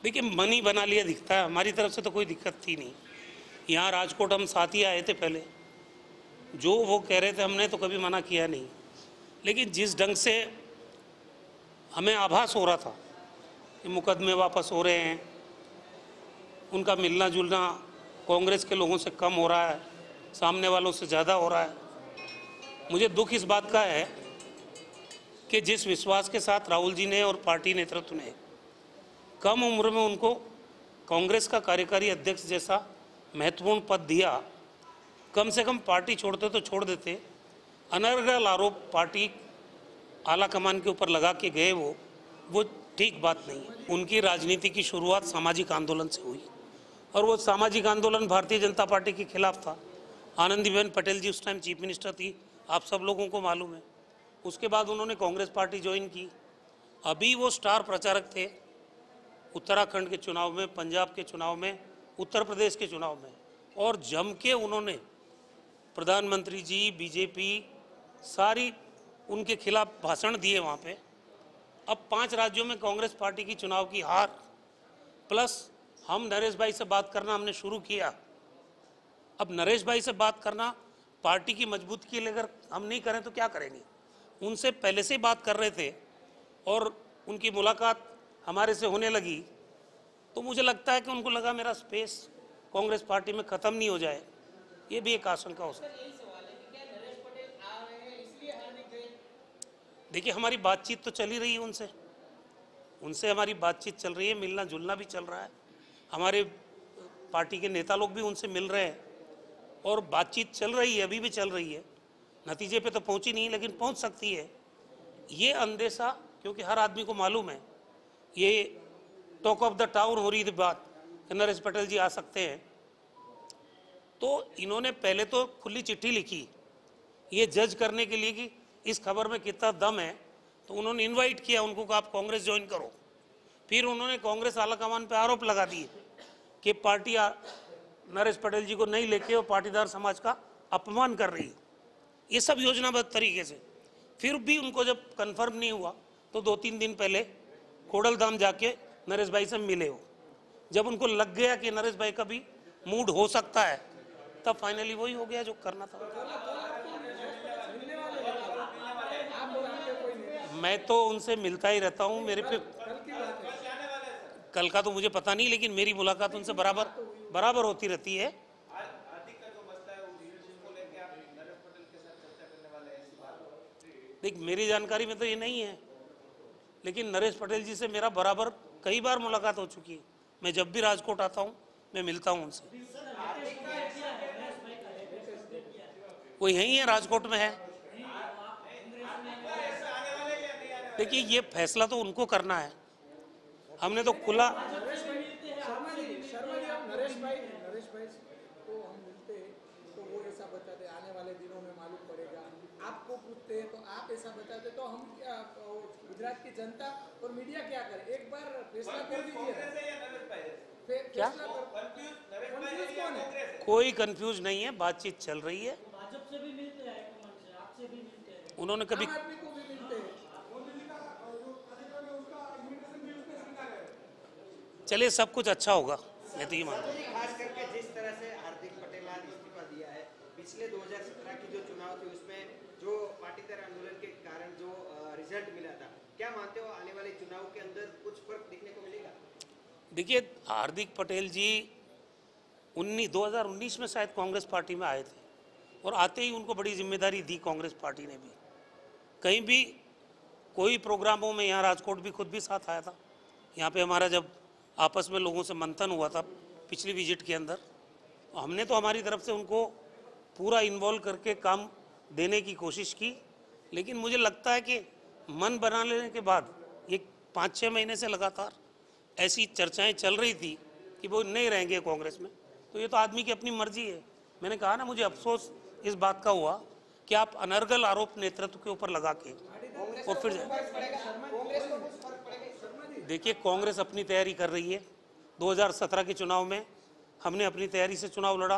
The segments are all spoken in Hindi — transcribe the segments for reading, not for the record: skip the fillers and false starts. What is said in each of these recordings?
देखिए, मन ही बना लिया दिखता है। हमारी तरफ से तो कोई दिक्कत थी नहीं। यहाँ राजकोट हम साथ ही आए थे पहले, जो वो कह रहे थे हमने तो कभी मना किया नहीं। लेकिन जिस ढंग से हमें आभास हो रहा था कि मुकदमे वापस हो रहे हैं, उनका मिलना जुलना कांग्रेस के लोगों से कम हो रहा है, सामने वालों से ज़्यादा हो रहा है। मुझे दुख इस बात का है कि जिस विश्वास के साथ राहुल जी ने और पार्टी नेतृत्व ने कम उम्र में उनको कांग्रेस का कार्यकारी अध्यक्ष जैसा महत्वपूर्ण पद दिया, कम से कम पार्टी छोड़ते तो छोड़ देते। अनर्गल आरोप पार्टी आला कमान के ऊपर लगा के गए, वो ठीक बात नहीं है। उनकी राजनीति की शुरुआत सामाजिक आंदोलन से हुई और वो सामाजिक आंदोलन भारतीय जनता पार्टी के खिलाफ था। आनंदीबेन पटेल जी उस टाइम चीफ मिनिस्टर थी, आप सब लोगों को मालूम है। उसके बाद उन्होंने कांग्रेस पार्टी ज्वाइन की। अभी वो स्टार प्रचारक थे उत्तराखंड के चुनाव में, पंजाब के चुनाव में, उत्तर प्रदेश के चुनाव में, और जम के उन्होंने प्रधानमंत्री जी, बीजेपी सारी उनके खिलाफ भाषण दिए वहाँ पे। अब 5 राज्यों में कांग्रेस पार्टी की चुनाव की हार, प्लस हम नरेश भाई से बात करना हमने शुरू किया। अब नरेश भाई से बात करना पार्टी की मजबूती के लिए अगर हम नहीं करें तो क्या करेंगे। उनसे पहले से बात कर रहे थे और उनकी मुलाकात हमारे से होने लगी, तो मुझे लगता है कि उनको लगा मेरा स्पेस कांग्रेस पार्टी में ख़त्म नहीं हो जाए। ये भी एक आशंका हो सकती है। देखिए, हमारी बातचीत तो चल ही रही है उनसे हमारी बातचीत चल रही है, मिलना जुलना भी चल रहा है। हमारे पार्टी के नेता लोग भी उनसे मिल रहे हैं और बातचीत चल रही है, अभी भी चल रही है। नतीजे पे तो पहुंची नहीं, लेकिन पहुंच सकती है। ये अंदेशा, क्योंकि हर आदमी को मालूम है, ये टॉक ऑफ द टाउन हो रही थी बात कि नरेश पटेल जी आ सकते हैं, तो इन्होंने पहले तो खुली चिट्ठी लिखी ये जज करने के लिए कि इस खबर में कितना दम है, तो उन्होंने इनवाइट किया उनको कि आप कांग्रेस ज्वाइन करो। फिर उन्होंने कांग्रेस आलाकमान पे आरोप लगा दिए कि पार्टी नरेश पटेल जी को नहीं लेके और पाटीदार समाज का अपमान कर रही है, ये सब योजनाबद्ध तरीके से। फिर भी उनको जब कंफर्म नहीं हुआ तो 2-3 दिन पहले खोडलधाम जाके नरेश भाई से मिले हो। जब उनको लग गया कि नरेश भाई का भी मूड हो सकता है, तब फाइनली वही हो गया जो करना था। मैं तो उनसे मिलता ही रहता हूँ। मेरे पे कल का तो मुझे पता नहीं, लेकिन मेरी मुलाकात उनसे बराबर होती रहती है। देख, मेरी जानकारी में तो ये नहीं है, लेकिन नरेश पटेल जी से मेरा बराबर कई बार मुलाकात हो चुकी है। मैं जब भी राजकोट आता हूँ मैं मिलता हूँ उनसे। वो यहीं है, राजकोट में है। देखिए, ये फैसला तो उनको करना है। हमने तो खुला नरेश भाई तो हम मिलते तो वो ऐसा बताते आने वाले दिनों में मालूम पड़ेगा। आपको पूछते तो आप ऐसा बताते तो हम क्या, गुजरात की जनता और मीडिया क्या करे? एक बार फैसला कर दीजिए। क्या कौन है? कोई कंफ्यूज नहीं है, बातचीत चल रही है। भाजपा से भी मिलते हैं, आपसे भी मिलते हैं, उन्होंने कभी आम आदमी को भी मिलते हैं। चलिए, सब कुछ अच्छा होगा, मैं तो ये मानता हूँ। खास करके जिस तरह से हार्दिक पटेल आज इस्तीफा दिया है, पिछले 2017 की जो चुनाव थे उसमें जो पाटीदार आंदोलन के कारण जो रिजल्ट मिला था, क्या मानते हो आने वाले चुनाव के अंदर कुछ फर्क दिखने को मिलेगा? देखिए, हार्दिक पटेल जी 2019 में शायद कांग्रेस पार्टी में आए थे और आते ही उनको बड़ी जिम्मेदारी दी कांग्रेस पार्टी ने भी। कहीं भी कोई प्रोग्रामों में, यहाँ राजकोट भी खुद भी साथ आया था। यहाँ पे हमारा जब आपस में लोगों से मंथन हुआ था पिछली विजिट के अंदर, हमने तो हमारी तरफ से उनको पूरा इन्वॉल्व करके काम देने की कोशिश की। लेकिन मुझे लगता है कि मन बना लेने के बाद ये 5-6 महीने से लगातार ऐसी चर्चाएं चल रही थी कि वो नहीं रहेंगे कांग्रेस में, तो ये तो आदमी की अपनी मर्जी है। मैंने कहा ना, मुझे अफसोस इस बात का हुआ कि आप अनर्गल आरोप नेतृत्व के ऊपर लगा के और फिर देखिए, कांग्रेस अपनी तैयारी कर रही है। 2017 के चुनाव में हमने अपनी तैयारी से चुनाव लड़ा।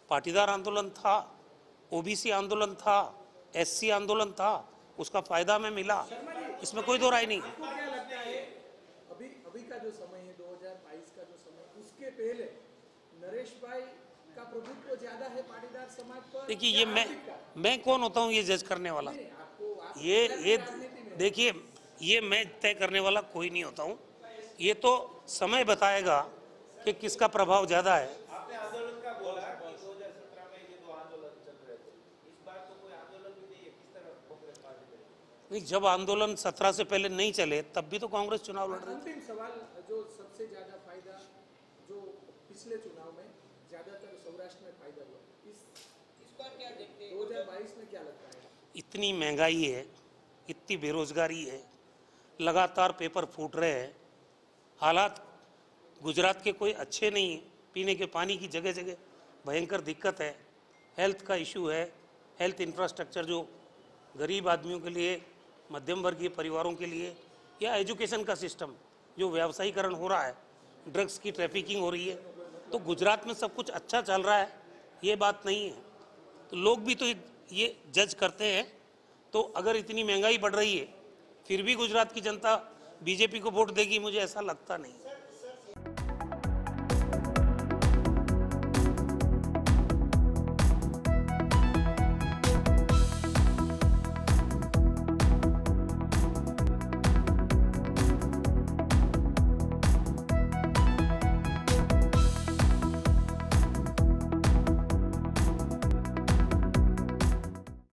पाटीदार आंदोलन था, ओबीसी आंदोलन था, एससी आंदोलन था, उसका फायदा हमें मिला, इसमें कोई दो राय नहीं। क्या लगता है अभी का जो समय है 2022 नरेश भाई का प्रभुत्व ज्यादा है पाटीदार समाज पर? देखिए, या ये आर्थिक का? मैं कौन होता हूँ ये जज करने वाला? नहीं, आप ये राजनीति में देखिए, ये मैं तय करने वाला कोई नहीं होता हूँ। ये तो समय बताएगा कि किसका प्रभाव ज़्यादा है। आपने आंदोलन का बोला कि 2017 में ये 2 आंदोलन चल रहे थे, इस बार तो कोई आंदोलन भी नहीं है, किस तरह कांग्रेस पार्टी करेगी? नहीं, जब आंदोलन 17 से पहले नहीं चले तब भी तो कांग्रेस चुनाव लड़ रही थी। अंतिम सवाल, जो सबसे ज्यादा फायदा जो पिछले चुनाव में ज्यादातर सौराष्ट्र में फायदा हुआ, इस बार क्या देखते हैं 2022 में क्या लगता है? इतनी महंगाई है, इतनी बेरोजगारी है, लगातार पेपर फूट रहे हैं, हालात गुजरात के कोई अच्छे नहीं हैं, पीने के पानी की जगह जगह भयंकर दिक्कत है, हेल्थ का इशू है, हेल्थ इंफ्रास्ट्रक्चर जो गरीब आदमियों के लिए, मध्यम वर्गीय परिवारों के लिए, या एजुकेशन का सिस्टम जो व्यावसायीकरण हो रहा है, ड्रग्स की ट्रैफिकिंग हो रही है, तो गुजरात में सब कुछ अच्छा चल रहा है, ये बात नहीं है। तो लोग भी तो ये जज करते हैं। तो अगर इतनी महंगाई बढ़ रही है फिर भी गुजरात की जनता बीजेपी को वोट देगी, मुझे ऐसा लगता नहीं।